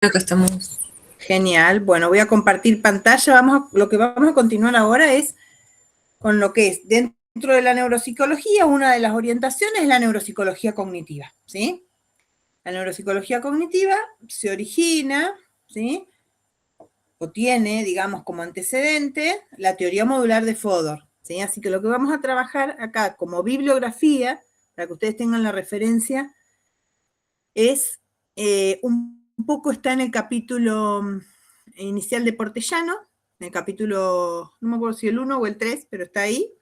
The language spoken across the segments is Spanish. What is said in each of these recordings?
Acá estamos. Genial. Bueno, voy a compartir pantalla. Lo que vamos a continuar ahora es con lo que es dentro de la neuropsicología, una de las orientaciones es la neuropsicología cognitiva, ¿sí? La neuropsicología cognitiva se origina, ¿sí? O tiene, digamos, como antecedente la teoría modular de Fodor, ¿sí? Así que lo que vamos a trabajar acá como bibliografía, para que ustedes tengan la referencia, es un poco está en el capítulo inicial de Portellano, en el capítulo, no me acuerdo si el 1 o el 3, pero está ahí,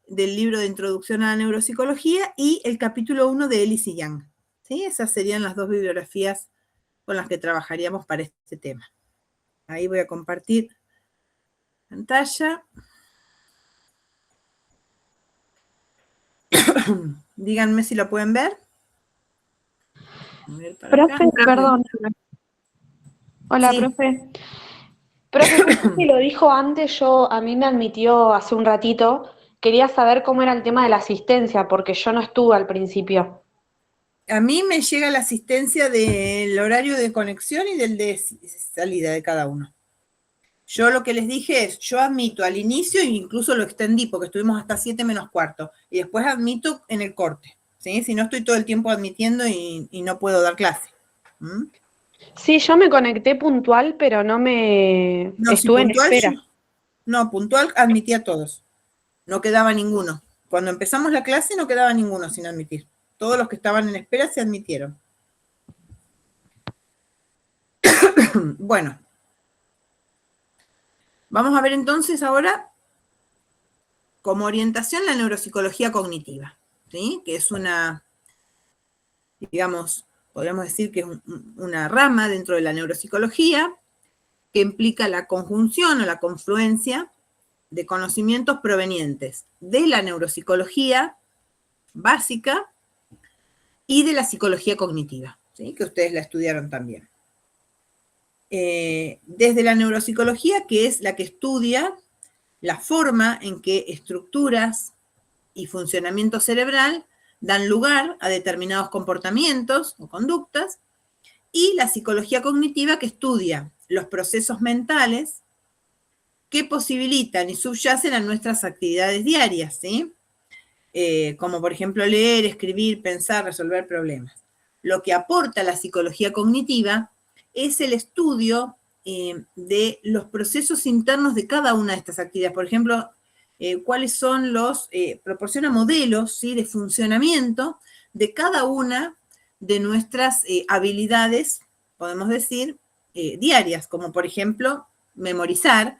del libro de Introducción a la Neuropsicología, y el capítulo 1 de Ellis y Young. ¿Sí? Esas serían las dos bibliografías con las que trabajaríamos para este tema. Ahí voy a compartir pantalla. Díganme si lo pueden ver. A ver para profe, acá. Perdón. Hola, sí. Profe. Profe, no sé si lo dijo antes, a mí me admitió hace un ratito. Quería saber cómo era el tema de la asistencia, porque yo no estuve al principio. A mí me llega la asistencia del horario de conexión y del de salida de cada uno. Yo lo que les dije es, yo admito al inicio e incluso lo extendí porque estuvimos hasta 7 menos cuarto y después admito en el corte, ¿sí? Si no estoy todo el tiempo admitiendo y no puedo dar clase. ¿Mm? Sí, yo me conecté puntual, pero no me... No, estuve si puntual, en espera. No, puntual admití a todos. No quedaba ninguno. Cuando empezamos la clase no quedaba ninguno sin admitir. Todos los que estaban en espera se admitieron. Bueno. Vamos a ver entonces ahora como orientación la neuropsicología cognitiva, ¿sí? Que es una, digamos, podríamos decir que es una rama dentro de la neuropsicología que implica la conjunción o la confluencia de conocimientos provenientes de la neuropsicología básica y de la psicología cognitiva, ¿sí? Que ustedes la estudiaron también. Desde la neuropsicología, que es la que estudia la forma en que estructuras y funcionamiento cerebral dan lugar a determinados comportamientos o conductas, y la psicología cognitiva que estudia los procesos mentales que posibilitan y subyacen a nuestras actividades diarias, ¿sí? Como por ejemplo leer, escribir, pensar, resolver problemas. Lo que aporta la psicología cognitiva es el estudio de los procesos internos de cada una de estas actividades. Por ejemplo, cuáles son proporciona modelos, ¿sí? De funcionamiento de cada una de nuestras habilidades, podemos decir, diarias, como por ejemplo memorizar,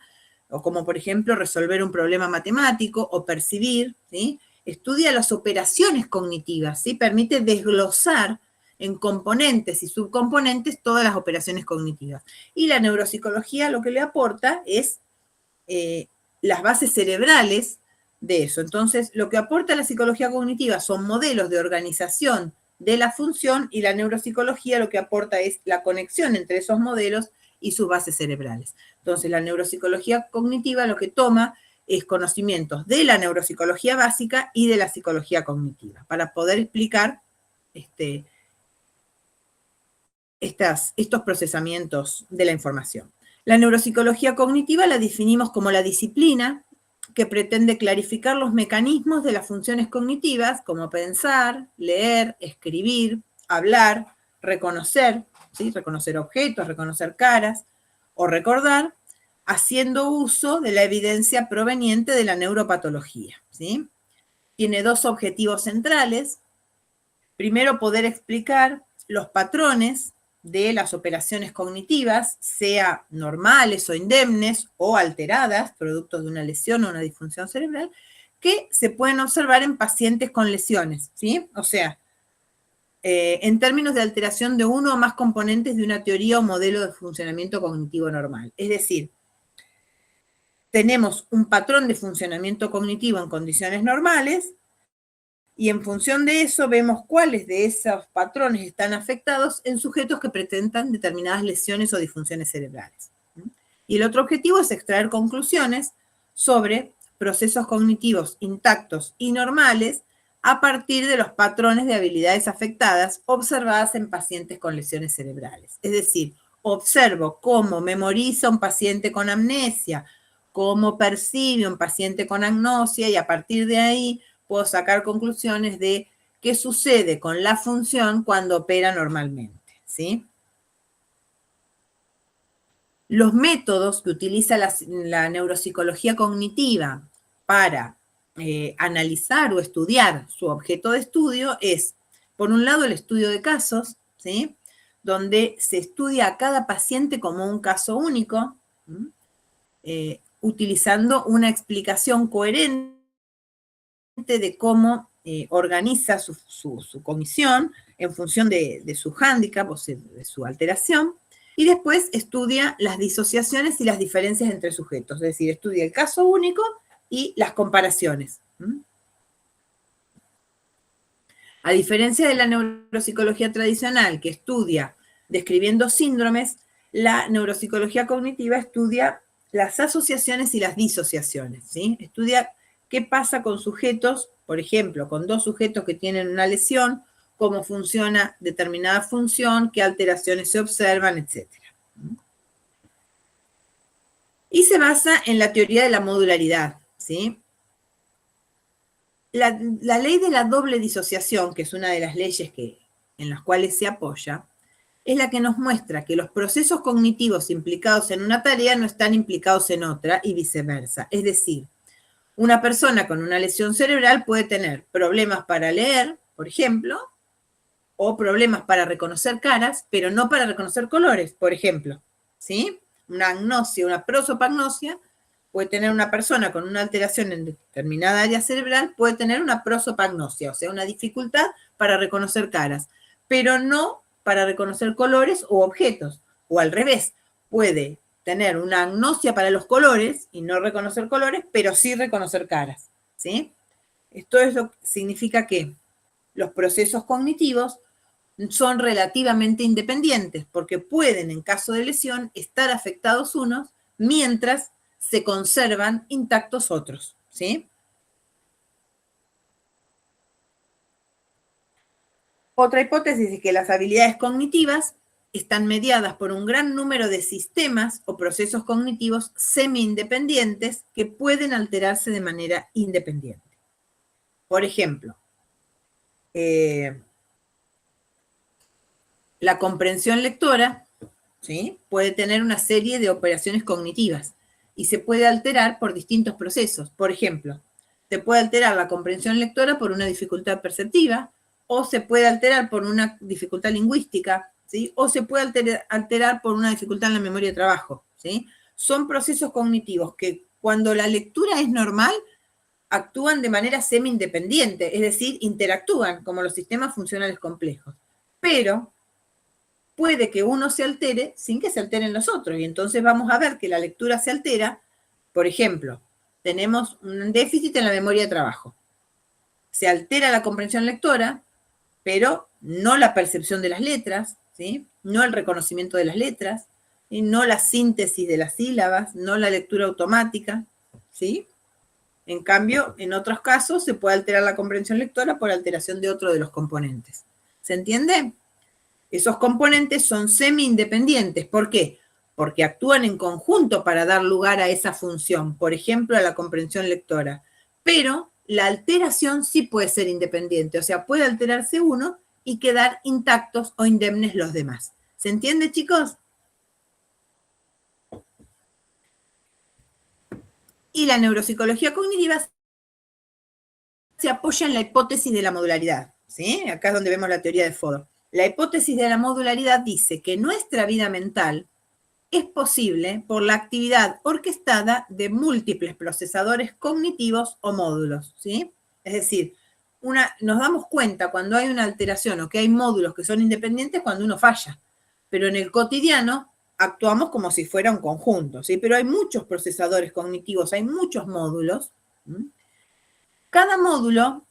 o como por ejemplo resolver un problema matemático o percibir, ¿sí? Estudia las operaciones cognitivas, ¿sí? Permite desglosar en componentes y subcomponentes todas las operaciones cognitivas. Y la neuropsicología lo que le aporta es las bases cerebrales de eso. Entonces, lo que aporta la psicología cognitiva son modelos de organización de la función y la neuropsicología lo que aporta es la conexión entre esos modelos y sus bases cerebrales. Entonces, la neuropsicología cognitiva lo que toma es conocimientos de la neuropsicología básica y de la psicología cognitiva para poder explicar estos procesamientos de la información. La neuropsicología cognitiva la definimos como la disciplina que pretende clarificar los mecanismos de las funciones cognitivas como pensar, leer, escribir, hablar, reconocer, ¿sí? Reconocer objetos, reconocer caras o recordar, haciendo uso de la evidencia proveniente de la neuropatología, ¿sí? Tiene dos objetivos centrales. Primero, poder explicar los patrones de las operaciones cognitivas, sea normales o indemnes o alteradas, producto de una lesión o una disfunción cerebral, que se pueden observar en pacientes con lesiones, ¿sí? O sea, en términos de alteración de uno o más componentes de una teoría o modelo de funcionamiento cognitivo normal. Es decir, tenemos un patrón de funcionamiento cognitivo en condiciones normales, y en función de eso vemos cuáles de esos patrones están afectados en sujetos que presentan determinadas lesiones o disfunciones cerebrales. Y el otro objetivo es extraer conclusiones sobre procesos cognitivos intactos y normales a partir de los patrones de habilidades afectadas observadas en pacientes con lesiones cerebrales. Es decir, observo cómo memoriza un paciente con amnesia, cómo percibe un paciente con agnosia, y a partir de ahí puedo sacar conclusiones de qué sucede con la función cuando opera normalmente, ¿sí? Los métodos que utiliza la neuropsicología cognitiva para analizar o estudiar su objeto de estudio es, por un lado, el estudio de casos, ¿sí? Donde se estudia a cada paciente como un caso único, utilizando una explicación coherente de cómo organiza su cognición en función de su hándicap o de su alteración. Y después estudia las disociaciones y las diferencias entre sujetos, es decir, estudia el caso único y las comparaciones. A diferencia de la neuropsicología tradicional, que estudia describiendo síndromes, la neuropsicología cognitiva estudia las asociaciones y las disociaciones, ¿sí? Estudia qué pasa con sujetos, por ejemplo, con dos sujetos que tienen una lesión, cómo funciona determinada función, qué alteraciones se observan, etc. Y se basa en la teoría de la modularidad, ¿sí? La ley de la doble disociación, que es una de las leyes en las cuales se apoya, es la que nos muestra que los procesos cognitivos implicados en una tarea no están implicados en otra y viceversa. Es decir, una persona con una lesión cerebral puede tener problemas para leer, por ejemplo, o problemas para reconocer caras, pero no para reconocer colores, por ejemplo, ¿sí? Una agnosia, una prosopagnosia, puede tener una persona con una alteración en determinada área cerebral, puede tener una prosopagnosia, o sea, una dificultad para reconocer caras, pero no para reconocer colores o objetos, o al revés, puede tener una agnosia para los colores y no reconocer colores, pero sí reconocer caras, ¿sí? Esto es lo que significa que los procesos cognitivos son relativamente independientes, porque pueden, en caso de lesión, estar afectados unos mientras se conservan intactos otros, ¿sí? Otra hipótesis es que las habilidades cognitivas están mediadas por un gran número de sistemas o procesos cognitivos semi-independientes que pueden alterarse de manera independiente. Por ejemplo, la comprensión lectora, ¿sí? Puede tener una serie de operaciones cognitivas y se puede alterar por distintos procesos. Por ejemplo, se puede alterar la comprensión lectora por una dificultad perceptiva, o se puede alterar por una dificultad lingüística, ¿sí? O se puede alterar por una dificultad en la memoria de trabajo, ¿sí? Son procesos cognitivos que cuando la lectura es normal, actúan de manera semi-independiente, es decir, interactúan como los sistemas funcionales complejos. Pero puede que uno se altere sin que se alteren los otros, y entonces vamos a ver que la lectura se altera. Por ejemplo, tenemos un déficit en la memoria de trabajo. Se altera la comprensión lectora, pero no la percepción de las letras, ¿sí? No el reconocimiento de las letras, ¿sí? No la síntesis de las sílabas, no la lectura automática, ¿sí? En cambio, en otros casos se puede alterar la comprensión lectora por alteración de otro de los componentes. ¿Se entiende? Esos componentes son semi-independientes. ¿Por qué? Porque actúan en conjunto para dar lugar a esa función, por ejemplo, a la comprensión lectora. Pero la alteración sí puede ser independiente, o sea, puede alterarse uno y quedar intactos o indemnes los demás. ¿Se entiende, chicos? Y la neuropsicología cognitiva se apoya en la hipótesis de la modularidad, ¿sí? Acá es donde vemos la teoría de Fodor. La hipótesis de la modularidad dice que nuestra vida mental es posible por la actividad orquestada de múltiples procesadores cognitivos o módulos, ¿sí? Es decir, nos damos cuenta cuando hay una alteración o que hay módulos que son independientes cuando uno falla, pero en el cotidiano actuamos como si fuera un conjunto, ¿sí? Pero hay muchos procesadores cognitivos, hay muchos módulos. Cada módulo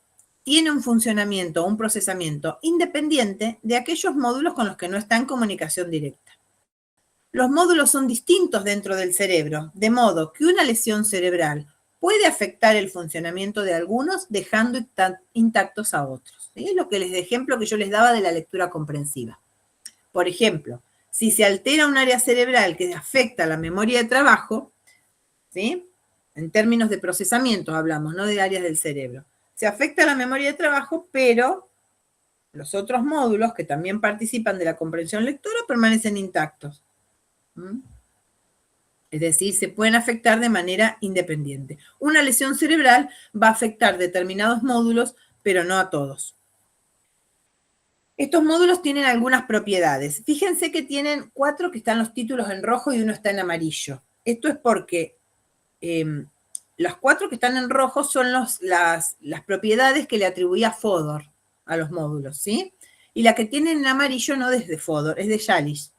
tiene un funcionamiento, un procesamiento independiente de aquellos módulos con los que no está en comunicación directa. Los módulos son distintos dentro del cerebro, de modo que una lesión cerebral puede afectar el funcionamiento de algunos, dejando intactos a otros. ¿Sí? Es lo que ejemplo que yo les daba de la lectura comprensiva. Por ejemplo, Si se altera un área cerebral que afecta la memoria de trabajo, ¿sí? En términos de procesamiento hablamos, no de áreas del cerebro. Se afecta la memoria de trabajo, pero los otros módulos que también participan de la comprensión lectora permanecen intactos. ¿Mm? Es decir, se pueden afectar de manera independiente. Una lesión cerebral va a afectar determinados módulos, pero no a todos. Estos módulos tienen algunas propiedades. Fíjense que tienen 4 que están los títulos en rojo y uno está en amarillo. Esto es porque los 4 que están en rojo son las propiedades que le atribuía Fodor a los módulos, ¿sí? Y la que tienen en amarillo no es de Fodor, es de Yalish.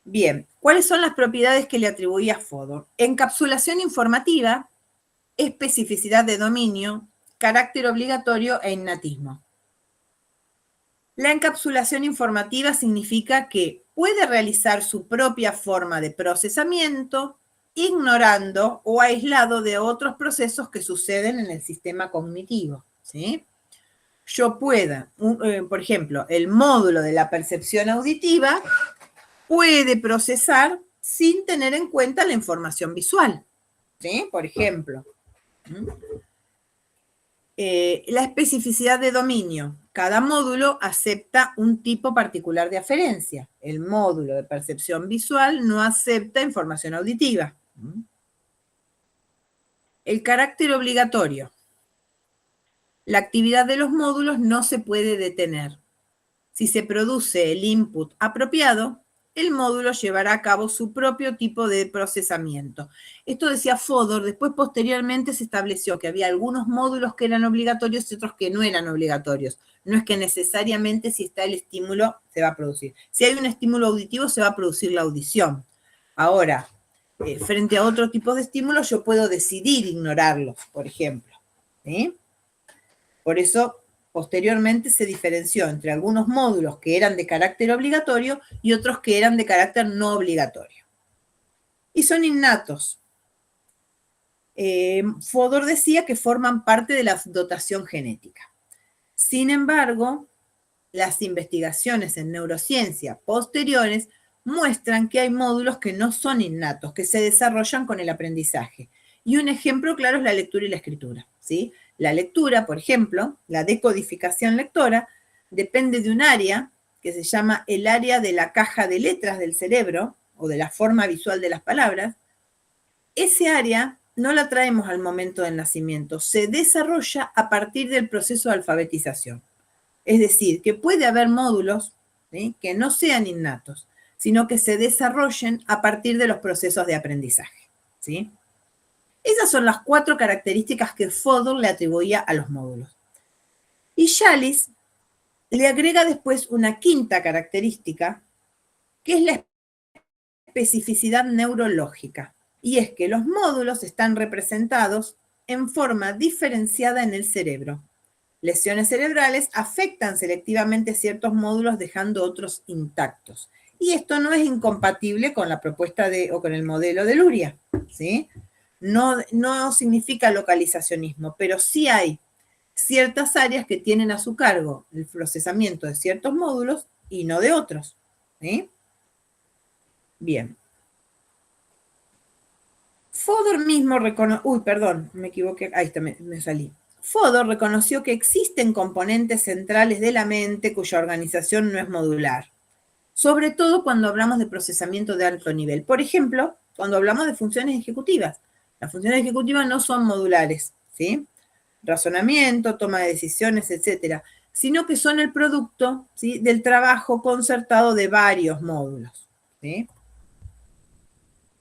Bien, ¿cuáles son las propiedades que le atribuía Fodor? Encapsulación informativa, especificidad de dominio, carácter obligatorio e innatismo. La encapsulación informativa significa que puede realizar su propia forma de procesamiento, ignorando o aislado de otros procesos que suceden en el sistema cognitivo, ¿sí? Yo pueda, por ejemplo, el módulo de la percepción auditiva puede procesar sin tener en cuenta la información visual, ¿sí? Por ejemplo, la especificidad de dominio. Cada módulo acepta un tipo particular de aferencia. El módulo de percepción visual no acepta información auditiva. El carácter obligatorio. La actividad de los módulos no se puede detener. Si se produce el input apropiado, el módulo llevará a cabo su propio tipo de procesamiento. Esto decía Fodor, después posteriormente se estableció que había algunos módulos que eran obligatorios y otros que no eran obligatorios. No es que necesariamente si está el estímulo se va a producir. Si hay un estímulo auditivo se va a producir la audición. Ahora, frente a otro tipo de estímulos yo puedo decidir ignorarlos, por ejemplo. ¿Sí? Por eso posteriormente se diferenció entre algunos módulos que eran de carácter obligatorio y otros que eran de carácter no obligatorio. Y son innatos. Fodor decía que forman parte de la dotación genética. Sin embargo, las investigaciones en neurociencia posteriores muestran que hay módulos que no son innatos, que se desarrollan con el aprendizaje. Y un ejemplo claro es la lectura y la escritura, ¿sí? La lectura, por ejemplo, la decodificación lectora, depende de un área que se llama el área de la caja de letras del cerebro o de la forma visual de las palabras. Ese área no la traemos al momento del nacimiento, se desarrolla a partir del proceso de alfabetización. Es decir, que puede haber módulos, ¿sí?, que no sean innatos, sino que se desarrollen a partir de los procesos de aprendizaje, ¿sí? Esas son las 4 características que Fodor le atribuía a los módulos. Y Yalish le agrega después una 5ª característica, que es la especificidad neurológica. Y es que los módulos están representados en forma diferenciada en el cerebro. Lesiones cerebrales afectan selectivamente ciertos módulos dejando otros intactos. Y esto no es incompatible con la propuesta o con el modelo de Luria, ¿sí? No significa localizacionismo, pero sí hay ciertas áreas que tienen a su cargo el procesamiento de ciertos módulos y no de otros, ¿sí? Bien. Fodor mismo reconoció, me equivoqué, ahí está, me salí. Fodor reconoció que existen componentes centrales de la mente cuya organización no es modular, sobre todo cuando hablamos de procesamiento de alto nivel. Por ejemplo, cuando hablamos de funciones ejecutivas. Las funciones ejecutivas no son modulares, ¿sí? Razonamiento, toma de decisiones, etcétera, sino que son el producto, ¿sí?, del trabajo concertado de varios módulos, ¿sí?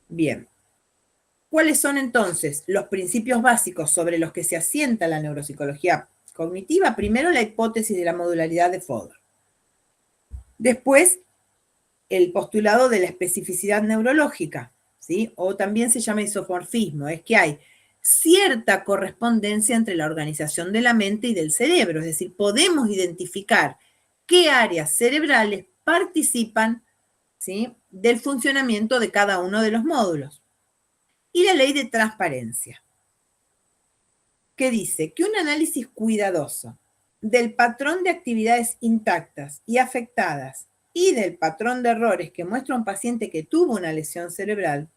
Bien. ¿Cuáles son entonces los principios básicos sobre los que se asienta la neuropsicología cognitiva? Primero, la hipótesis de la modularidad de Fodor. Después, el postulado de la especificidad neurológica, ¿sí? O también se llama isomorfismo, es que hay cierta correspondencia entre la organización de la mente y del cerebro, es decir, podemos identificar qué áreas cerebrales participan, ¿sí?, del funcionamiento de cada uno de los módulos. Y la ley de transparencia, que dice que un análisis cuidadoso del patrón de actividades intactas y afectadas y del patrón de errores que muestra un paciente que tuvo una lesión cerebral,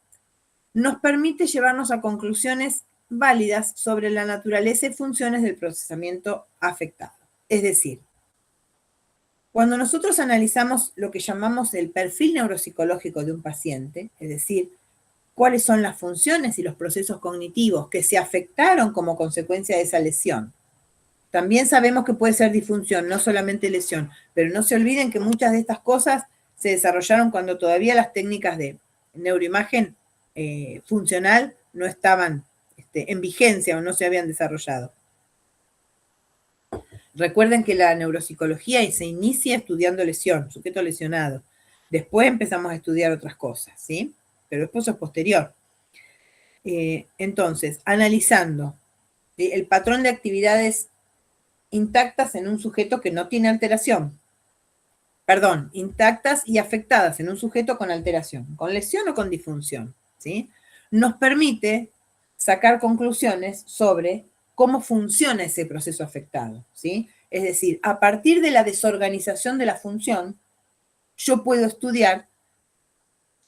nos permite llevarnos a conclusiones válidas sobre la naturaleza y funciones del procesamiento afectado. Es decir, cuando nosotros analizamos lo que llamamos el perfil neuropsicológico de un paciente, es decir, cuáles son las funciones y los procesos cognitivos que se afectaron como consecuencia de esa lesión. También sabemos que puede ser disfunción, no solamente lesión, pero no se olviden que muchas de estas cosas se desarrollaron cuando todavía las técnicas de neuroimagen funcional no estaban en vigencia o no se habían desarrollado. Recuerden que la neuropsicología se inicia estudiando lesión, sujeto lesionado. Después empezamos a estudiar otras cosas, ¿sí? Pero después es posterior. Entonces, analizando el patrón de actividades intactas en un sujeto que no tiene alteración. Perdón, intactas y afectadas en un sujeto con alteración, con lesión o con disfunción, ¿sí? Nos permite sacar conclusiones sobre cómo funciona ese proceso afectado, ¿sí? Es decir, a partir de la desorganización de la función, yo puedo estudiar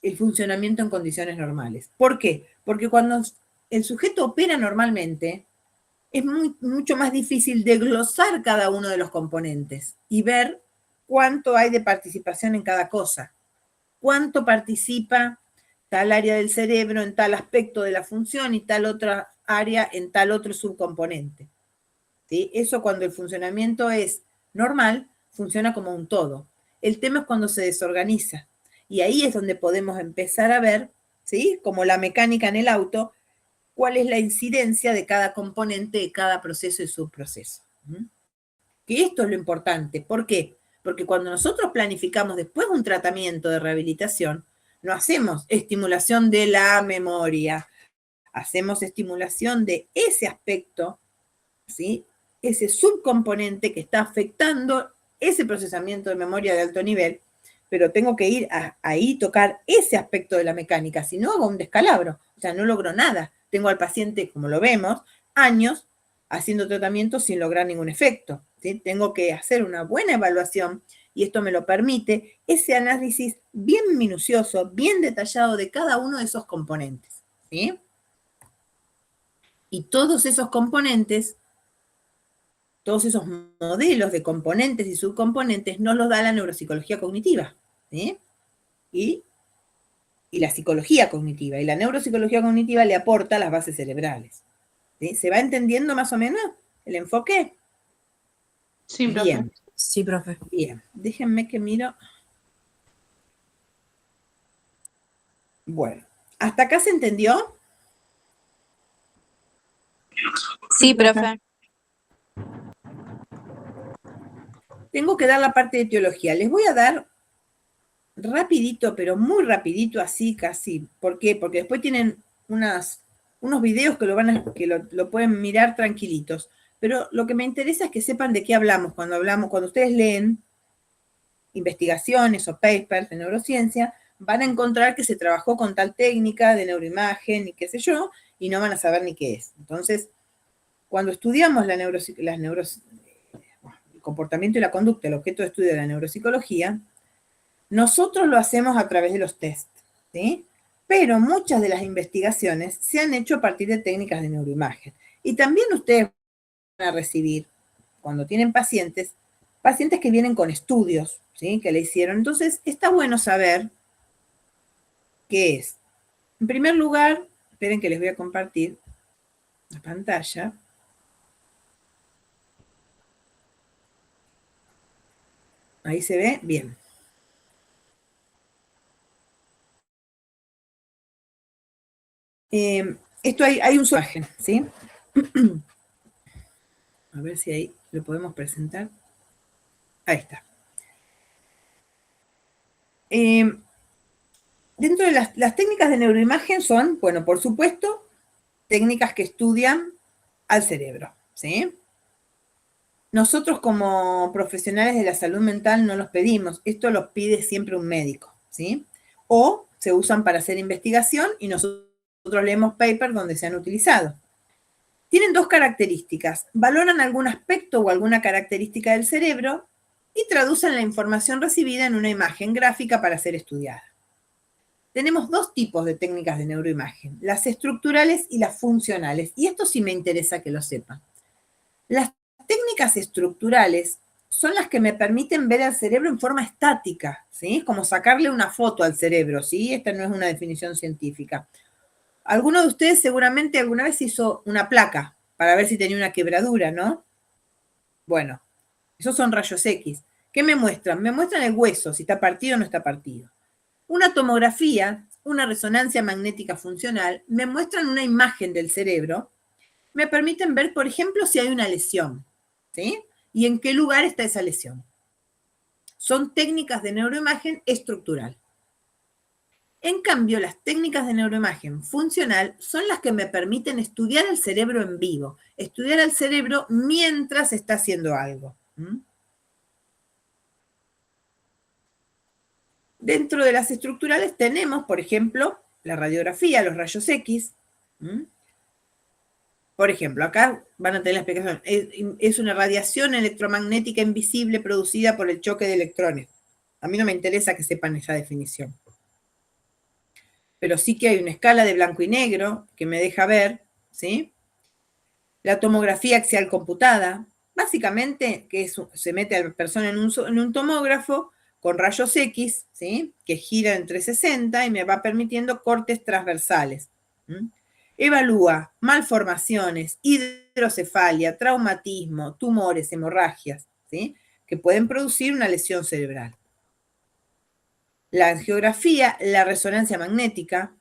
el funcionamiento en condiciones normales. ¿Por qué? Porque cuando el sujeto opera normalmente, es mucho más difícil desglosar cada uno de los componentes y ver cuánto hay de participación en cada cosa, cuánto participa tal área del cerebro en tal aspecto de la función y tal otra área en tal otro subcomponente. ¿Sí? Eso cuando el funcionamiento es normal, funciona como un todo. El tema es cuando se desorganiza. Y ahí es donde podemos empezar a ver, ¿sí? Como la mecánica en el auto, cuál es la incidencia de cada componente de cada proceso y subproceso. Que esto es lo importante. ¿Por qué? Porque cuando nosotros planificamos después un tratamiento de rehabilitación, no hacemos estimulación de la memoria, hacemos estimulación de ese aspecto, ¿sí? Ese subcomponente que está afectando ese procesamiento de memoria de alto nivel, pero tengo que ir ahí tocar ese aspecto de la mecánica, si no hago un descalabro, o sea, no logro nada. Tengo al paciente, como lo vemos, años haciendo tratamiento sin lograr ningún efecto, ¿sí? Tengo que hacer una buena evaluación y esto me lo permite ese análisis bien minucioso, bien detallado de cada uno de esos componentes, ¿sí? Y todos esos componentes, todos esos modelos de componentes y subcomponentes nos los da la neuropsicología cognitiva, ¿sí? Y la psicología cognitiva. Y la neuropsicología cognitiva le aporta las bases cerebrales. ¿Sí? ¿Se va entendiendo más o menos el enfoque? Sí, profe. Bien. Sí, profe. Bien. Déjenme que miro. Bueno. ¿Hasta acá se entendió? Sí, profe. Tengo que dar la parte de etiología. Les voy a dar rapidito, pero muy rapidito, así casi. ¿Por qué? Porque después tienen unos videos que lo pueden mirar tranquilitos. Pero lo que me interesa es que sepan de qué hablamos cuando ustedes leen investigaciones o papers de neurociencia, van a encontrar que se trabajó con tal técnica de neuroimagen y qué sé yo, y no van a saber ni qué es. Entonces, cuando estudiamos el comportamiento y la conducta, el objeto de estudio de la neuropsicología, nosotros lo hacemos a través de los test, ¿sí? Pero muchas de las investigaciones se han hecho a partir de técnicas de neuroimagen. Y también ustedes van a recibir, cuando tienen pacientes que vienen con estudios, ¿sí? Que le hicieron. Entonces, está bueno saber qué es. En primer lugar, esperen que les voy a compartir la pantalla. Ahí se ve bien. Esto hay un solo imagen, ¿sí? A ver si ahí lo podemos presentar. Ahí está. Dentro de las técnicas de neuroimagen son, bueno, por supuesto, técnicas que estudian al cerebro, ¿sí? Nosotros como profesionales de la salud mental no los pedimos, esto los pide siempre un médico, ¿sí? O se usan para hacer investigación y nosotros leemos papers donde se han utilizado. Tienen dos características, valoran algún aspecto o alguna característica del cerebro y traducen la información recibida en una imagen gráfica para ser estudiada. Tenemos dos tipos de técnicas de neuroimagen, las estructurales y las funcionales, y esto sí me interesa que lo sepan. Las técnicas estructurales son las que me permiten ver al cerebro en forma estática, ¿sí? Como sacarle una foto al cerebro, ¿sí? Esta no es una definición científica. Alguno de ustedes seguramente alguna vez hizo una placa para ver si tenía una quebradura, ¿no? Bueno, esos son rayos X. ¿Qué me muestran? Me muestran el hueso, si está partido o no está partido. Una tomografía, una resonancia magnética funcional, me muestran una imagen del cerebro, me permiten ver, por ejemplo, si hay una lesión, ¿sí? Y en qué lugar está esa lesión. Son técnicas de neuroimagen estructural. En cambio, las técnicas de neuroimagen funcional son las que me permiten estudiar el cerebro en vivo, estudiar al cerebro mientras está haciendo algo. Dentro de las estructurales tenemos, por ejemplo, la radiografía, los rayos X. Por ejemplo, acá van a tener la explicación. Es una radiación electromagnética invisible producida por el choque de electrones. A mí no me interesa que sepan esa definición. Pero sí que hay una escala de blanco y negro que me deja ver, ¿sí? La tomografía axial computada, básicamente que se mete a la persona en un tomógrafo con rayos X, ¿sí? Que gira en 360 y me va permitiendo cortes transversales. Evalúa malformaciones, hidrocefalia, traumatismo, tumores, hemorragias, ¿sí? Que pueden producir una lesión cerebral. La angiografía, la resonancia magnética.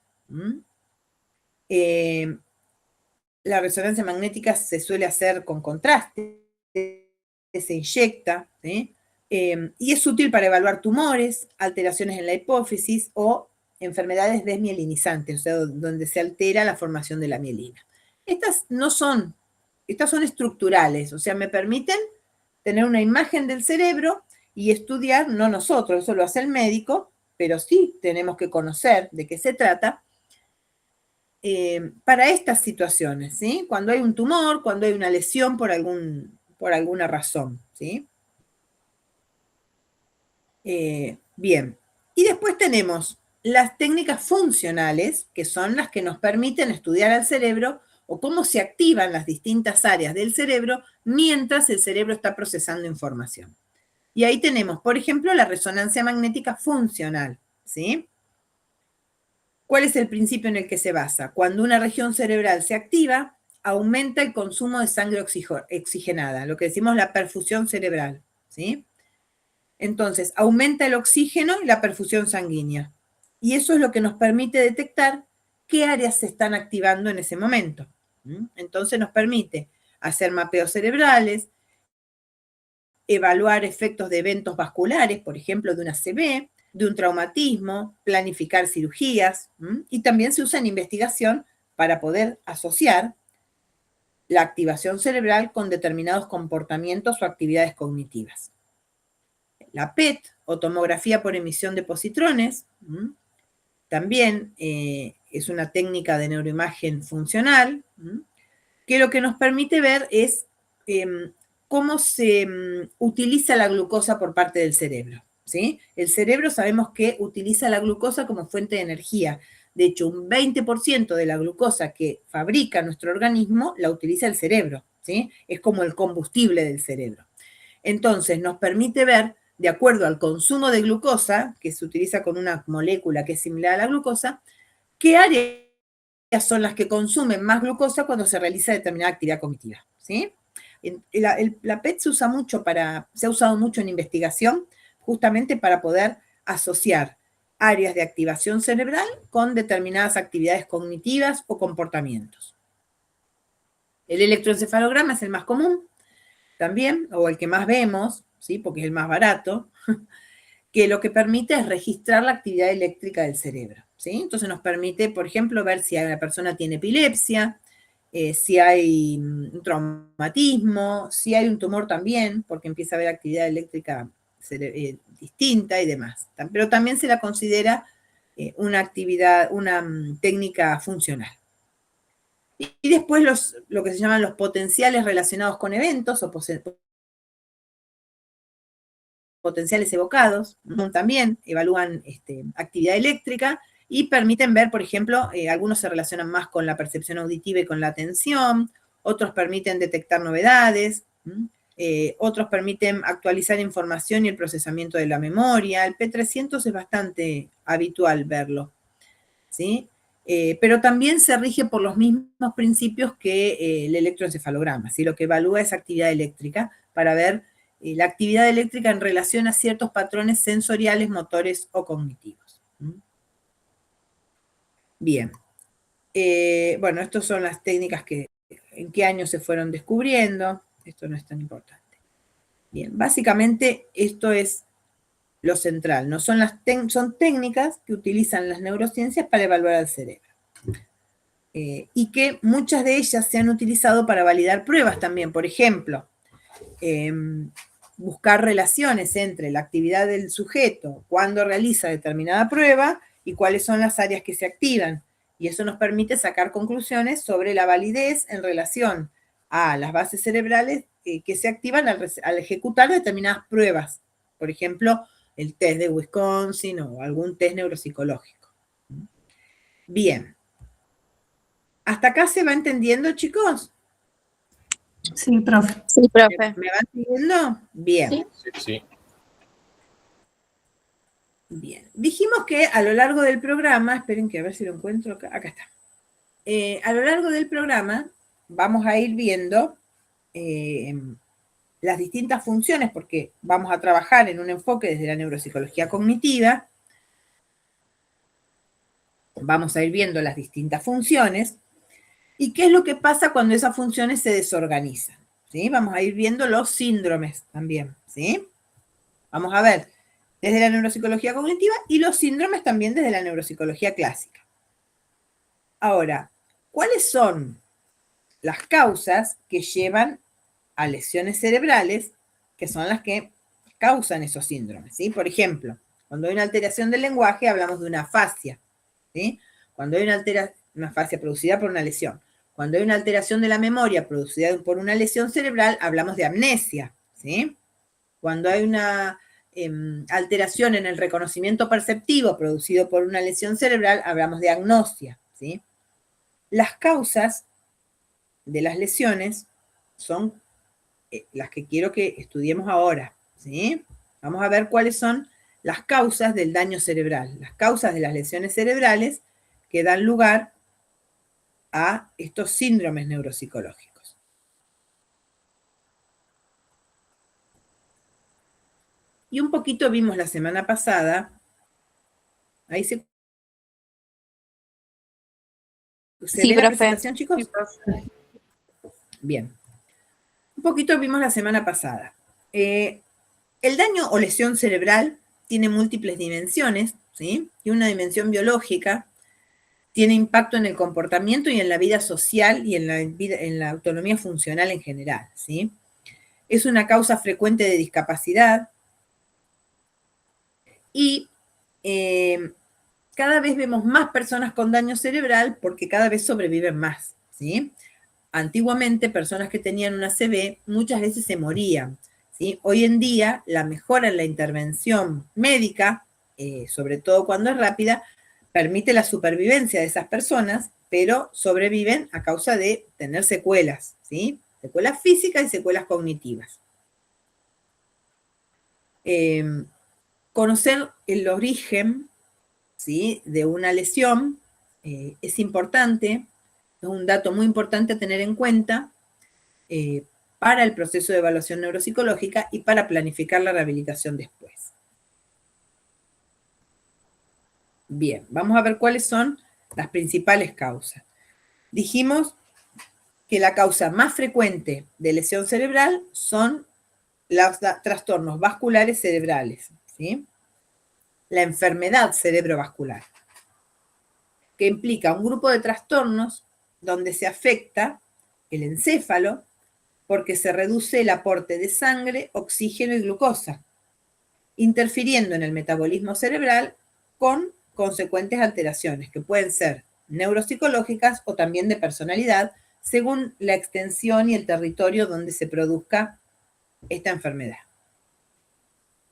La resonancia magnética se suele hacer con contraste, se inyecta, ¿sí? Y es útil para evaluar tumores, alteraciones en la hipófisis o enfermedades desmielinizantes, o sea, donde se altera la formación de la mielina. Estas son estructurales, o sea, me permiten tener una imagen del cerebro y estudiar, no nosotros, eso lo hace el médico, pero sí tenemos que conocer de qué se trata, para estas situaciones, ¿sí? Cuando hay un tumor, cuando hay una lesión por alguna razón, ¿sí? Bien. Y después tenemos las técnicas funcionales, que son las que nos permiten estudiar al cerebro o cómo se activan las distintas áreas del cerebro mientras el cerebro está procesando información. Y ahí tenemos, por ejemplo, la resonancia magnética funcional, ¿sí? ¿Cuál es el principio en el que se basa? Cuando una región cerebral se activa, aumenta el consumo de sangre oxigenada, lo que decimos la perfusión cerebral, ¿sí? Entonces, aumenta el oxígeno y la perfusión sanguínea. Y eso es lo que nos permite detectar qué áreas se están activando en ese momento. Entonces, nos permite hacer mapeos cerebrales, evaluar efectos de eventos vasculares, por ejemplo, de una ACV, de un traumatismo, planificar cirugías, y también se usa en investigación para poder asociar la activación cerebral con determinados comportamientos o actividades cognitivas. La PET, o tomografía por emisión de positrones, también es una técnica de neuroimagen funcional, que lo que nos permite ver es cómo se utiliza la glucosa por parte del cerebro, ¿sí? El cerebro sabemos que utiliza la glucosa como fuente de energía. De hecho, un 20% de la glucosa que fabrica nuestro organismo la utiliza el cerebro, ¿sí? Es como el combustible del cerebro. Entonces, nos permite ver, de acuerdo al consumo de glucosa, que se utiliza con una molécula que es similar a la glucosa, qué áreas son las que consumen más glucosa cuando se realiza determinada actividad cognitiva, ¿sí? La PET se ha usado mucho en investigación, justamente para poder asociar áreas de activación cerebral con determinadas actividades cognitivas o comportamientos. El electroencefalograma es el más común también, o el que más vemos, ¿sí? Porque es el más barato, que lo que permite es registrar la actividad eléctrica del cerebro, ¿sí? Entonces nos permite, por ejemplo, ver si la persona tiene epilepsia, si hay un traumatismo, si hay un tumor también, porque empieza a haber actividad eléctrica distinta y demás. Pero también se la considera una técnica funcional. Y después lo que se llaman los potenciales relacionados con eventos o potenciales evocados, también evalúan actividad eléctrica y permiten ver, por ejemplo, algunos se relacionan más con la percepción auditiva y con la atención, otros permiten detectar novedades, otros permiten actualizar información y el procesamiento de la memoria. El P300 es bastante habitual verlo, ¿sí? Pero también se rige por los mismos principios que el electroencefalograma, ¿sí? Lo que evalúa es actividad eléctrica para ver la actividad eléctrica en relación a ciertos patrones sensoriales, motores o cognitivos. Bien. Bueno, estas son las técnicas que en qué año se fueron descubriendo. Esto no es tan importante. Bien, básicamente esto es lo central, ¿no? Son técnicas que utilizan las neurociencias para evaluar al cerebro. Y que muchas de ellas se han utilizado para validar pruebas también. Por ejemplo, buscar relaciones entre la actividad del sujeto cuando realiza determinada prueba y cuáles son las áreas que se activan. Y eso nos permite sacar conclusiones sobre la validez en relación a las bases cerebrales que se activan al ejecutar determinadas pruebas. Por ejemplo, el test de Wisconsin o algún test neuropsicológico. Bien. ¿Hasta acá se va entendiendo, chicos? Sí, profe. Sí, profe. ¿Me van siguiendo? Bien. Sí. Sí. Bien. Dijimos que a lo largo del programa, esperen que a ver si lo encuentro acá, acá está. A lo largo del programa vamos a ir viendo las distintas funciones, porque vamos a trabajar en un enfoque desde la neuropsicología cognitiva. Vamos a ir viendo las distintas funciones y qué es lo que pasa cuando esas funciones se desorganizan, ¿sí? Vamos a ir viendo los síndromes también, ¿sí? Vamos a ver desde la neuropsicología cognitiva y los síndromes también desde la neuropsicología clásica. Ahora, ¿cuáles son las causas que llevan a lesiones cerebrales que son las que causan esos síndromes, ¿sí? Por ejemplo, cuando hay una alteración del lenguaje hablamos de una afasia, ¿sí? Cuando hay una afasia producida por una lesión. Cuando hay una alteración de la memoria producida por una lesión cerebral, hablamos de amnesia, ¿sí? Cuando hay una alteración en el reconocimiento perceptivo producido por una lesión cerebral, hablamos de agnosia, ¿sí? Las causas de las lesiones son las que quiero que estudiemos ahora, ¿sí? Vamos a ver cuáles son las causas del daño cerebral, las causas de las lesiones cerebrales que dan lugar a estos síndromes neuropsicológicos. Y un poquito vimos la semana pasada, ahí se Sí, ve la profe. presentación, chicos. Sí, profe. Bien. Un poquito vimos la semana pasada. El daño o lesión cerebral tiene múltiples dimensiones, ¿sí? Y una dimensión biológica, tiene impacto en el comportamiento y en la vida social y en la autonomía funcional en general, ¿sí? Es una causa frecuente de discapacidad y cada vez vemos más personas con daño cerebral porque cada vez sobreviven más, ¿sí? Antiguamente, personas que tenían una ACV muchas veces se morían, ¿sí? Hoy en día, la mejora en la intervención médica, sobre todo cuando es rápida, permite la supervivencia de esas personas, pero sobreviven a causa de tener secuelas, ¿sí? Secuelas físicas y secuelas cognitivas. Conocer el origen, ¿sí?, de una lesión es importante, es un dato muy importante a tener en cuenta para el proceso de evaluación neuropsicológica y para planificar la rehabilitación después. Bien, vamos a ver cuáles son las principales causas. Dijimos que la causa más frecuente de lesión cerebral son los trastornos vasculares cerebrales, ¿sí? La enfermedad cerebrovascular, que implica un grupo de trastornos donde se afecta el encéfalo porque se reduce el aporte de sangre, oxígeno y glucosa, interfiriendo en el metabolismo cerebral con consecuentes alteraciones que pueden ser neuropsicológicas o también de personalidad, según la extensión y el territorio donde se produzca esta enfermedad.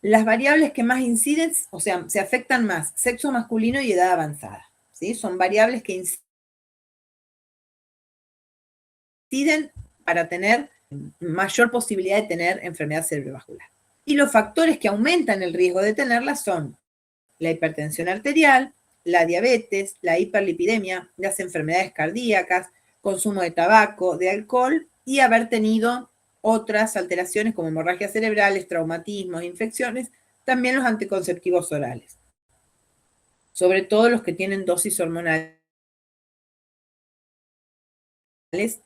Las variables que más inciden, o sea, se afectan más, sexo masculino y edad avanzada, ¿sí? Son variables que inciden para tener mayor posibilidad de tener enfermedad cerebrovascular. Y los factores que aumentan el riesgo de tenerla son la hipertensión arterial, la diabetes, la hiperlipidemia, las enfermedades cardíacas, consumo de tabaco, de alcohol y haber tenido otras alteraciones como hemorragias cerebrales, traumatismos, infecciones, también los anticonceptivos orales, sobre todo los que tienen dosis hormonales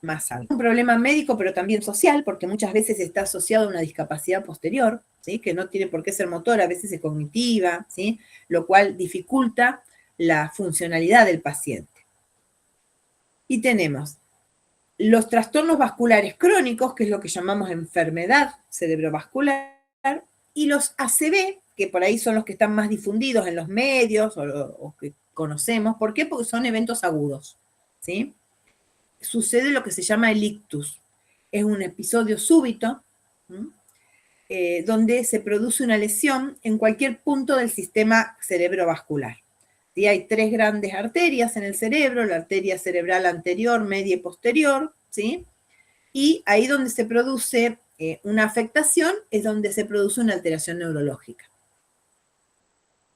más altas. Un problema médico, pero también social, porque muchas veces está asociado a una discapacidad posterior, ¿sí? Que no tiene por qué ser motora, a veces es cognitiva, ¿sí? Lo cual dificulta la funcionalidad del paciente. Y tenemos los trastornos vasculares crónicos, que es lo que llamamos enfermedad cerebrovascular, y los ACV, que por ahí son los que están más difundidos en los medios o que conocemos. ¿Por qué? Porque son eventos agudos, ¿sí? Sucede lo que se llama el ictus. Es un episodio súbito, donde se produce una lesión en cualquier punto del sistema cerebrovascular. ¿Sí? Hay 3 grandes arterias en el cerebro, la arteria cerebral anterior, media y posterior, ¿sí? Y ahí donde se produce una afectación es donde se produce una alteración neurológica.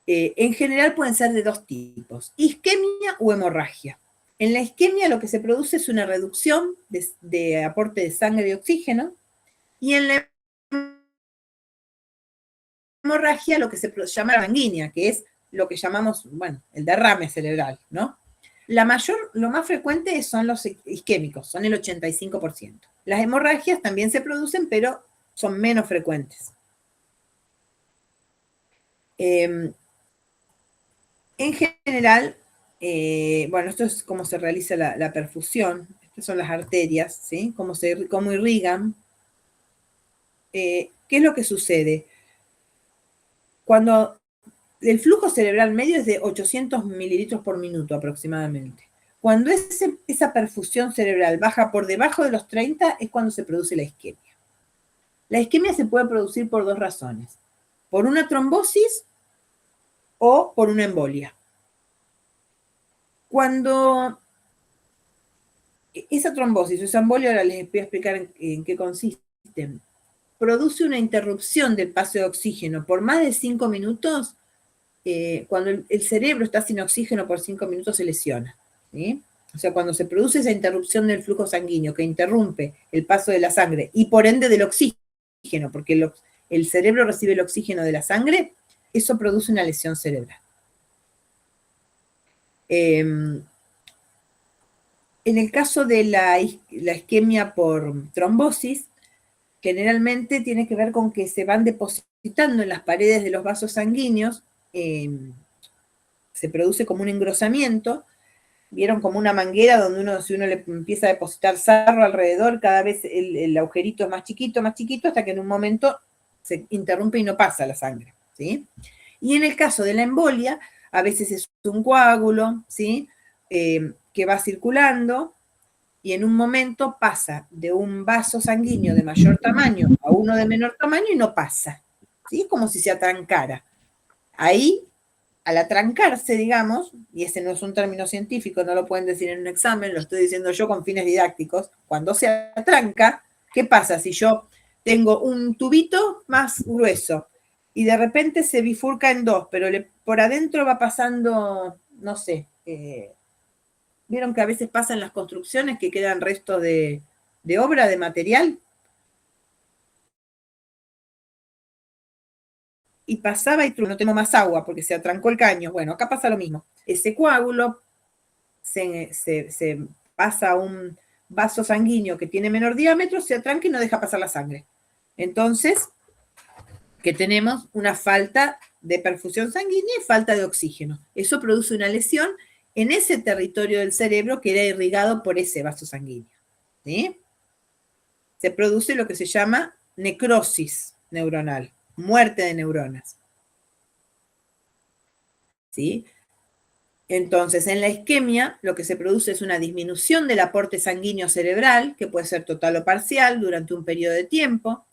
En general pueden ser de 2 tipos, isquemia o hemorragia. En la isquemia lo que se produce es una reducción de aporte de sangre y oxígeno, y en la hemorragia lo que se llama sanguínea, que es lo que llamamos, bueno, el derrame cerebral, ¿no? Lo más frecuente son los isquémicos, son el 85%. Las hemorragias también se producen, pero son menos frecuentes. En general, bueno, esto es cómo se realiza la perfusión. Estas son las arterias, ¿sí? Cómo irrigan. ¿Qué es lo que sucede? Cuando el flujo cerebral medio es de 800 mililitros por minuto aproximadamente. Cuando esa perfusión cerebral baja por debajo de los 30 es cuando se produce la isquemia. La isquemia se puede producir por 2 razones. Por una trombosis o por una embolia. Cuando esa trombosis o esa embolia, ahora les voy a explicar en qué consiste, produce una interrupción del paso de oxígeno por más de 5 minutos, cuando el cerebro está sin oxígeno por 5 minutos se lesiona, ¿sí? O sea, cuando se produce esa interrupción del flujo sanguíneo que interrumpe el paso de la sangre y por ende del oxígeno, porque el cerebro recibe el oxígeno de la sangre, eso produce una lesión cerebral. En el caso de la isquemia por trombosis, generalmente tiene que ver con que se van depositando en las paredes de los vasos sanguíneos, se produce como un engrosamiento. Vieron como una manguera donde si uno le empieza a depositar sarro alrededor, cada vez el agujerito es más chiquito, hasta que en un momento se interrumpe y no pasa la sangre, ¿sí? Y en el caso de la embolia, a veces es un coágulo, ¿sí? Que va circulando y en un momento pasa de un vaso sanguíneo de mayor tamaño a uno de menor tamaño y no pasa, ¿sí? Es como si se atrancara. Ahí, al atrancarse, digamos, y ese no es un término científico, no lo pueden decir en un examen, lo estoy diciendo yo con fines didácticos, cuando se atranca, ¿qué pasa si yo tengo un tubito más grueso y de repente se bifurca en 2, pero por adentro va pasando, no sé, vieron que a veces pasa en las construcciones que quedan restos de obra, de material? Y pasaba y no tengo más agua porque se atrancó el caño. Bueno, acá pasa lo mismo. Ese coágulo se pasa a un vaso sanguíneo que tiene menor diámetro, se atranca y no deja pasar la sangre. Entonces, ¿qué tenemos? Una falta de perfusión sanguínea y falta de oxígeno. Eso produce una lesión en ese territorio del cerebro que era irrigado por ese vaso sanguíneo, ¿sí? Se produce lo que se llama necrosis neuronal, muerte de neuronas, ¿sí? Entonces, en la isquemia, lo que se produce es una disminución del aporte sanguíneo cerebral, que puede ser total o parcial, durante un periodo de tiempo.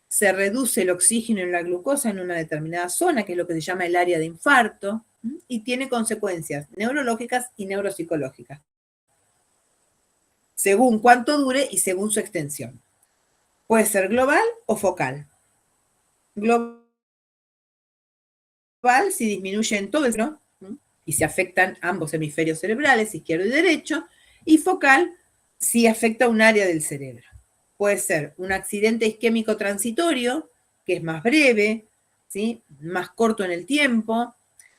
se reduce el oxígeno y la glucosa en una determinada zona, que es lo que se llama el área de infarto, y tiene consecuencias neurológicas y neuropsicológicas, según cuánto dure y según su extensión. Puede ser global o focal. Global si disminuye en todo el cerebro y se afectan ambos hemisferios cerebrales, izquierdo y derecho, y focal si afecta un área del cerebro. Puede ser un accidente isquémico transitorio, que es más breve, ¿sí? Más corto en el tiempo,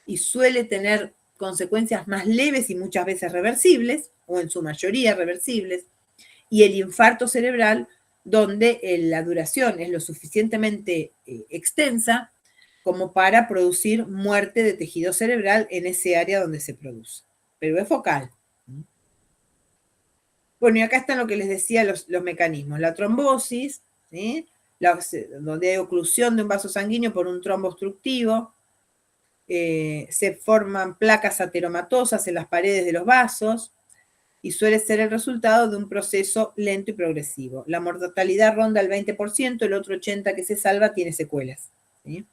y suele tener consecuencias más leves y muchas veces reversibles, o en su mayoría reversibles, y el infarto cerebral, donde la duración es lo suficientemente extensa como para producir muerte de tejido cerebral en ese área donde se produce. Pero es focal. Bueno, y acá están lo que les decía los mecanismos. La trombosis, ¿sí? Donde hay oclusión de un vaso sanguíneo por un trombo obstructivo. Se forman placas ateromatosas en las paredes de los vasos y suele ser el resultado de un proceso lento y progresivo. La mortalidad ronda el 20%, el otro 80% que se salva tiene secuelas. ¿Sí?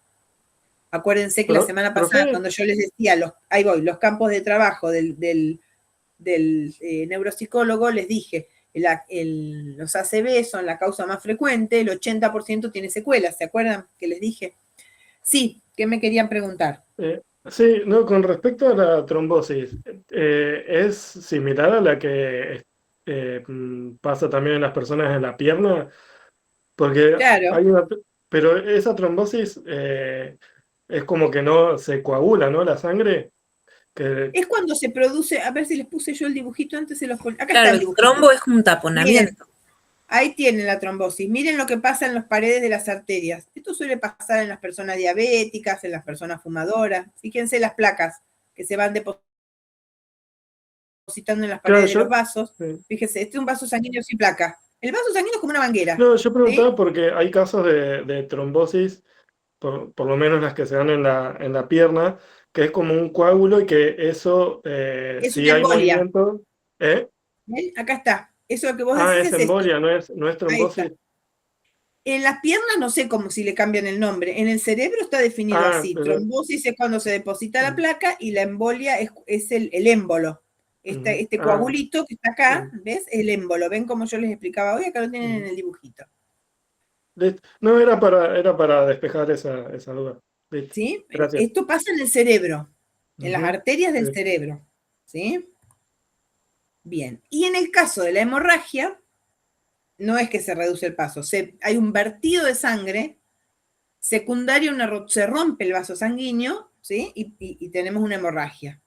Acuérdense que la semana pasada, cuando yo les decía, los campos de trabajo del neuropsicólogo, les dije, los ACV son la causa más frecuente, el 80% tiene secuelas, ¿se acuerdan que les dije? Sí, ¿qué me querían preguntar? Sí, no, con respecto a la trombosis, ¿es similar a la que pasa también en las personas en la pierna? Porque claro. hay pero esa trombosis es como que no se coagula, ¿no? La sangre. Es cuando se produce, a ver si les puse yo el dibujito antes, se los pongo. Acá claro, está el dibujito. El trombo es un taponamiento. Miren, ahí tienen la trombosis. Miren lo que pasa en las paredes de las arterias. Esto suele pasar en las personas diabéticas, en las personas fumadoras. Fíjense las placas que se van depositando en las paredes de los vasos. Sí. Fíjense, este es un vaso sanguíneo sin placa. El vaso sanguíneo es como una manguera. No, yo preguntaba, ¿sí? Porque hay casos de trombosis, por lo menos las que se dan en la pierna, que es como un coágulo y que eso, es si hay movimiento. ¿Ven? Acá está. Eso que vos decís es embolia, no es trombosis. En las piernas no sé cómo si le cambian el nombre. En el cerebro está definido así. Pero trombosis es cuando se deposita la placa y la embolia es el émbolo. Este coagulito que está acá, ¿ves? El émbolo. ¿Ven cómo yo les explicaba hoy? Acá lo tienen en el dibujito. No, era para despejar esa duda. ¿Sí? Gracias. Esto pasa en el cerebro, en las arterias del cerebro. ¿Sí? Bien. Y en el caso de la hemorragia, no es que se reduce el paso, hay un vertido de sangre secundario, se rompe el vaso sanguíneo, ¿sí? Y tenemos una hemorragia.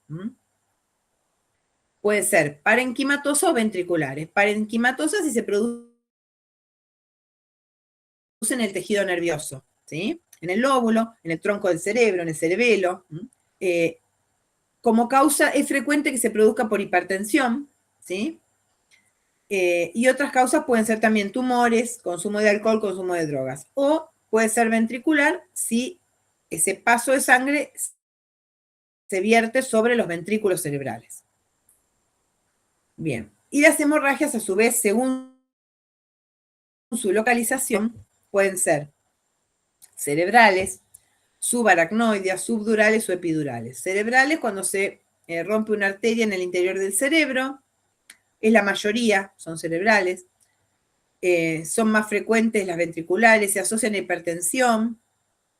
Puede ser parenquimatosa o ventriculares. Parenquimatosa si se produce en el tejido nervioso, ¿sí? En el lóbulo, en el tronco del cerebro, en el cerebelo. Como causa es frecuente que se produzca por hipertensión, ¿sí? Y otras causas pueden ser también tumores, consumo de alcohol, consumo de drogas. O puede ser ventricular si ese paso de sangre se vierte sobre los ventrículos cerebrales. Bien. Y las hemorragias, a su vez, según su localización, pueden ser cerebrales, subaracnoideas, subdurales o epidurales. Cerebrales cuando se rompe una arteria en el interior del cerebro, es la mayoría, son cerebrales. Son más frecuentes las ventriculares, se asocian a hipertensión,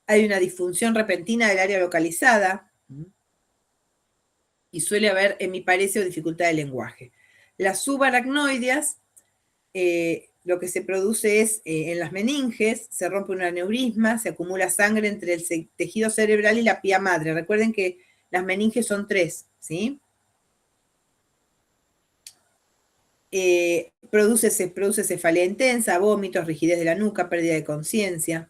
hay una disfunción repentina del área localizada y suele haber hemiparesia o dificultad de lenguaje. Las subaracnoideas, lo que se produce es en las meninges, se rompe un aneurisma, se acumula sangre entre el tejido cerebral y la pía madre. Recuerden que las meninges son 3, ¿sí? Se produce cefalea intensa, vómitos, rigidez de la nuca, pérdida de conciencia.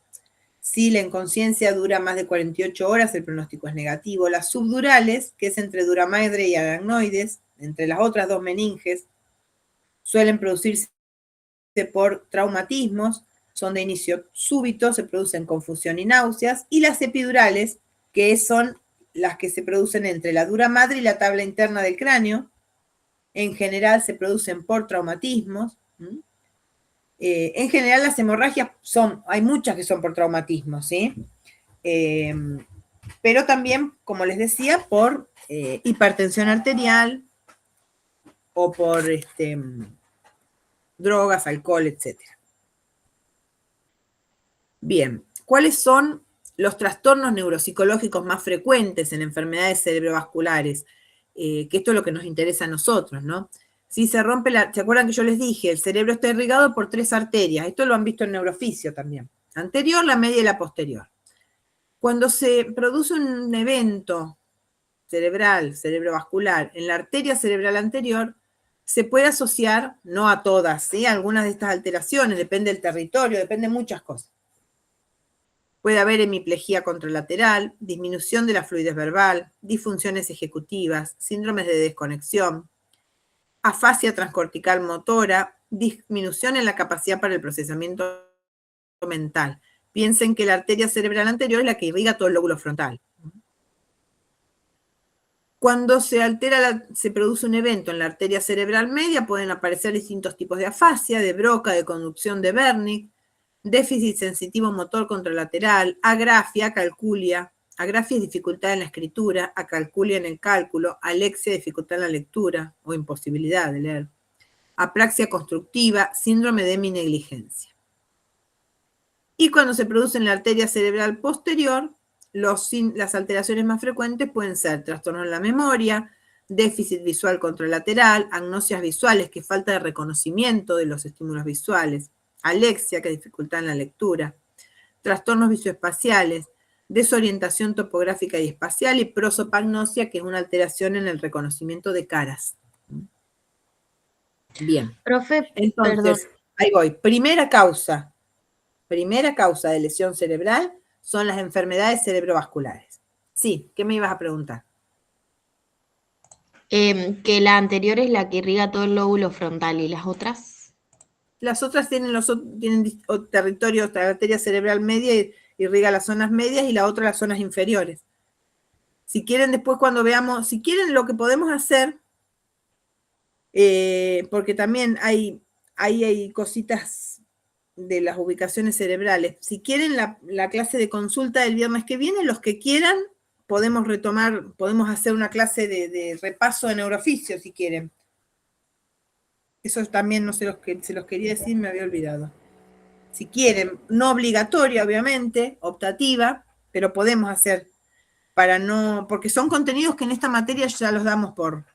Si la inconsciencia dura más de 48 horas, el pronóstico es negativo. Las subdurales, que es entre dura madre y aracnoides, entre las otras dos meninges, suelen producirse por traumatismos, son de inicio súbito, se producen confusión y náuseas. Y las epidurales, que son las que se producen entre la dura madre y la tabla interna del cráneo, en general se producen por traumatismos. En general las hemorragias hay muchas que son por traumatismo, ¿sí? Pero también, como les decía, por hipertensión arterial o por drogas, alcohol, etc. Bien, ¿cuáles son los trastornos neuropsicológicos más frecuentes en enfermedades cerebrovasculares? Que esto es lo que nos interesa a nosotros, ¿no? Si se rompe ¿se acuerdan que yo les dije? El cerebro está irrigado por 3 arterias. Esto lo han visto en neurofisio también. Anterior, la media y la posterior. Cuando se produce un evento cerebral, cerebrovascular, en la arteria cerebral anterior, se puede asociar, no a todas, ¿sí? Algunas de estas alteraciones, depende del territorio, depende de muchas cosas. Puede haber hemiplegia contralateral, disminución de la fluidez verbal, disfunciones ejecutivas, síndromes de desconexión, afasia transcortical motora, disminución en la capacidad para el procesamiento mental. Piensen que la arteria cerebral anterior es la que irriga todo el lóbulo frontal. Cuando se altera, se produce un evento en la arteria cerebral media, pueden aparecer distintos tipos de afasia, de Broca, de conducción de Wernicke, déficit sensitivo motor contralateral, agrafia, acalculia. Agrafia es dificultad en la escritura, acalculia en el cálculo, alexia, dificultad en la lectura o imposibilidad de leer. Apraxia constructiva, síndrome de heminegligencia. Y cuando se produce en la arteria cerebral posterior, las alteraciones más frecuentes pueden ser trastorno en la memoria, déficit visual contralateral, agnosias visuales, que es falta de reconocimiento de los estímulos visuales, alexia, que es dificultad en la lectura, trastornos visoespaciales, desorientación topográfica y espacial, y prosopagnosia, que es una alteración en el reconocimiento de caras. Bien. Profe, Entonces, perdón. ahí voy. Primera causa de lesión cerebral son las enfermedades cerebrovasculares. Sí, ¿qué me ibas a preguntar? Que la anterior es la que irriga todo el lóbulo frontal, ¿y las otras? Las otras tienen territorios, la arteria cerebral media irriga las zonas medias y la otra las zonas inferiores. Si quieren, después cuando veamos, si quieren lo que podemos hacer, porque también hay cositas de las ubicaciones cerebrales. Si quieren la clase de consulta del viernes que viene, los que quieran, podemos hacer una clase de repaso de neurofisio, si quieren. Eso también no se los quería decir, me había olvidado. Si quieren, no obligatoria, obviamente, optativa, pero podemos hacer porque son contenidos que en esta materia ya los damos por